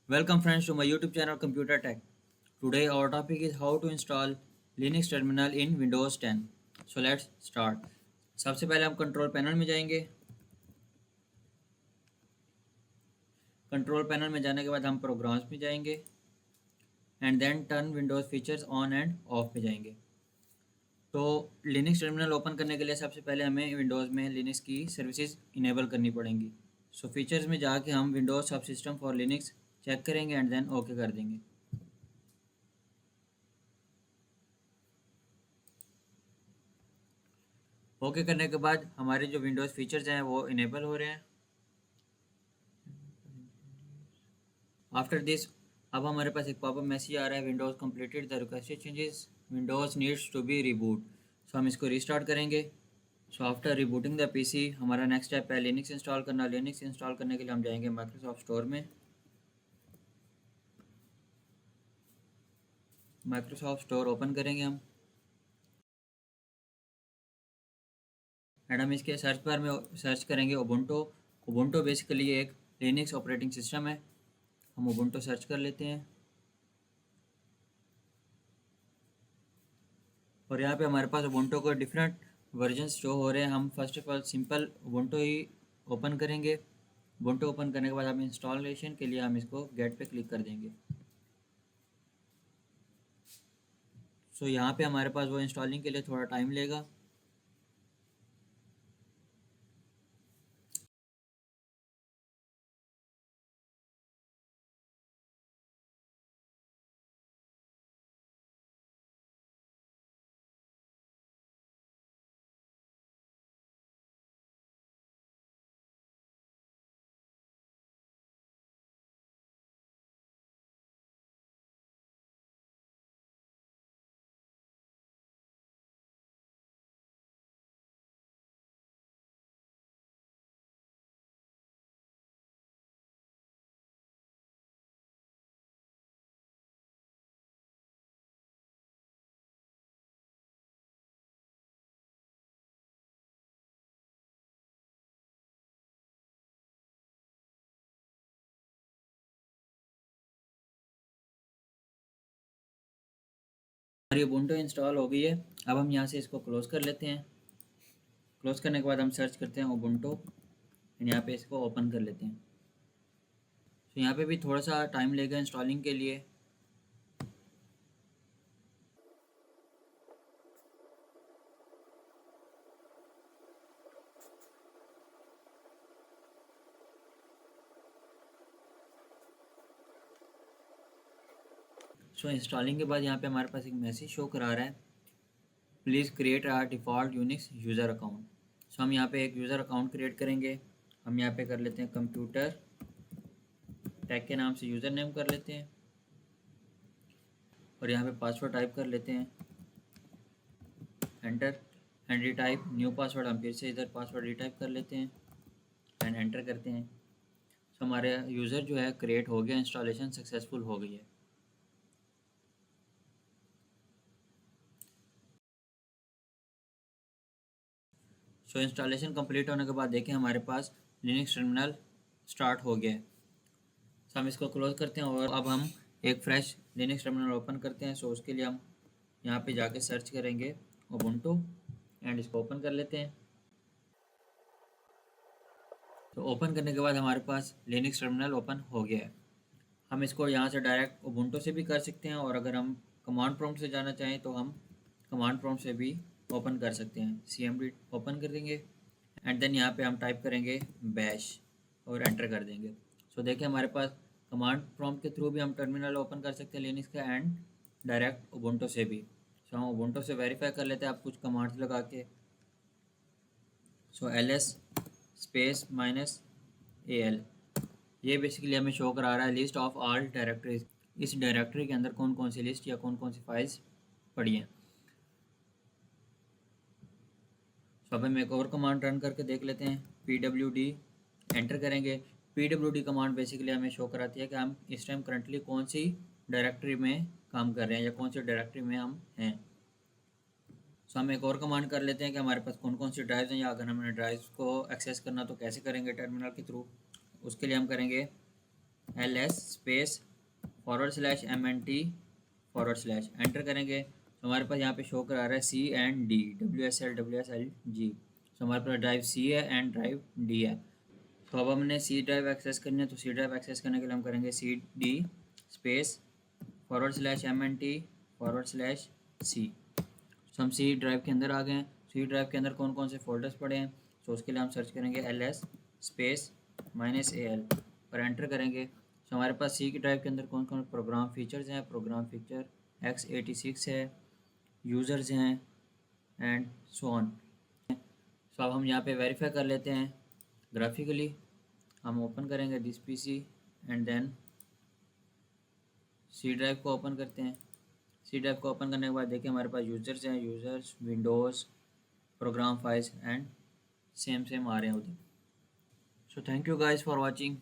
Welcome friends to my YouTube channel Computer Tech. Today our topic is how to install Linux terminal in Windows 10. So let's start. सबसे पहले हम control panel में जाएंगे। Control panel में जाने के बाद हम प्रोग्राम्स में जाएंगे and then turn Windows features on and off में जाएंगे। तो लिनक्स टर्मिनल ओपन करने के लिए सबसे पहले हमें विंडोज़ में लिनक्स की सर्विसेज इनेबल करनी पड़ेंगी। सो फीचर्स में जाके हम विंडोज सब सिस्टम फॉर लिनक्स चेक करेंगे एंड देन ओके कर देंगे। ओके करने के बाद हमारे जो विंडोज़ फीचर्स हैं वो इनेबल हो रहे हैं। आफ्टर दिस अब हमारे पास एक पॉपअप मैसेज आ रहा है, Windows completed the requested changes, Windows needs to be reboot. So हम इसको रीस्टार्ट करेंगे। So after rebooting the PC हमारा नेक्स्ट स्टेप है लिनक्स इंस्टॉल करना। लिनक्स इंस्टॉल करने के लिए हम जाएंगे माइक्रोसॉफ्ट स्टोर में। माइक्रोसॉफ्ट स्टोर ओपन करेंगे हम एंड हम इसके सर्च बार में सर्च करेंगे उबुंटू। उबुंटू बेसिकली एक लिनक्स ऑपरेटिंग सिस्टम है। हम उबुंटू सर्च कर लेते हैं और यहाँ पे हमारे पास उबुंटू को डिफरेंट वर्जन्स शो हो रहे हैं। हम first of all simple Ubuntu he open करेंगे। उबुंटू ओपन करने के बाद हम इंस्टॉलेशन के लिए हम इसको गेट पे क्लिक कर देंगे। सो यहाँ पे हमारे पास वो इंस्टॉलिंग के लिए थोड़ा टाइम लेगा। हमारी उबुंटू इंस्टॉल हो गई है। अब हम यहाँ से इसको क्लोज़ कर लेते हैं। क्लोज़ करने के बाद हम सर्च करते हैं उबुंटू एंड यहाँ पे इसको ओपन कर लेते हैं। तो यहाँ पे भी थोड़ा सा टाइम लेगा इंस्टॉलिंग के लिए। सो इंस्टॉलिंग के बाद यहाँ पे हमारे पास एक मैसेज शो करा रहा है, please create are default Unix user account. So हम यहाँ पे एक यूज़र अकाउंट क्रिएट करेंगे। हम यहाँ पे कर लेते हैं कंप्यूटर टैग के नाम से यूज़र नेम कर लेते हैं और यहाँ पे पासवर्ड टाइप कर लेते हैं, enter and retype new password. हम फिर से इधर पासवर्ड रीटाइप कर लेते हैं एंड एंटर करते हैं। सो हमारे यूज़र जो है क्रिएट हो गया, इंस्टॉलेशन सक्सेसफुल हो गई है। सो इंस्टॉलेशन कंप्लीट होने के बाद देखें हमारे पास लिनक्स टर्मिनल स्टार्ट हो गया है। सो हम इसको क्लोज करते हैं और अब हम एक फ्रेश लिनक्स टर्मिनल ओपन करते हैं। सो उसके लिए हम यहाँ पे जाके सर्च करेंगे उबुंटू एंड इसको ओपन कर लेते हैं। तो ओपन करने के बाद हमारे पास लिनक्स टर्मिनल ओपन हो गया है। हम इसको यहाँ से डायरेक्ट उबुंटू से भी कर सकते हैं और अगर हम कमांड प्रॉम्प्ट से जाना चाहें तो हम कमांड प्रॉम्प्ट से भी ओपन कर सकते हैं। cmd ओपन कर देंगे एंड देन यहाँ पे हम टाइप करेंगे बैश और एंटर कर देंगे। सो देखिए हमारे पास कमांड प्रॉम्प्ट के थ्रू भी हम टर्मिनल ओपन कर सकते हैं लिनक्स का एंड डायरेक्ट उबुंटू से भी। सो हम उबुंटू से वेरीफाई कर लेते हैं आप कुछ कमांड्स लगा के। सो ls स्पेस -al ये बेसिकली हमें शो करा रहा है लिस्ट ऑफ ऑल डायरेक्टरीज। इस डायरेक्टरी के अंदर कौन कौन सी लिस्ट या कौन कौन सी फाइल्स पड़ी हैं। सो अब हम एक और कमांड रन करके देख लेते हैं, pwd एंटर करेंगे। pwd कमांड बेसिकली हमें शो कराती है कि हम इस टाइम करंटली कौन सी डायरेक्टरी में काम कर रहे हैं या कौन सी डायरेक्टरी में हम हैं। सो हम एक और कमांड कर लेते हैं कि हमारे पास कौन कौन सी ड्राइव्स हैं या अगर हमें ड्राइव्स को एक्सेस करना तो कैसे करेंगे टर्मिनल के थ्रू। उसके लिए हम करेंगे ls स्पेस /MNT/ एंटर करेंगे तो हमारे पास यहाँ पे शो करा रहा है C&D WSLG। तो हमारे पास ड्राइव C है एंड ड्राइव D है। तो अब हमने सी ड्राइव एक्सेस करनी है, तो सी ड्राइव एक्सेस करने के लिए हम करेंगे CD स्पेस /MNT/C। तो हम सी ड्राइव के अंदर आ गए हैं। सी ड्राइव के अंदर कौन कौन से फोल्डर्स पड़े हैं, तो उसके लिए हम सर्च करेंगे ls स्पेस -al और एंटर करेंगे। तो हमारे पास सी की ड्राइव के अंदर कौन कौन प्रोग्राम फीचर्स हैं, प्रोग्राम फीचर x86 है, यूज़र्स हैं एंड सो ऑन। तो अब हम यहाँ पे वेरीफाई कर लेते हैं ग्राफिकली। हम ओपन करेंगे this PC and then C drive को ओपन करते हैं। सी ड्राइव को ओपन करने के बाद देखिए हमारे पास यूज़र्स हैं, users, Windows, program files and same आ रहे हैं उधर। So thank you guys for watching.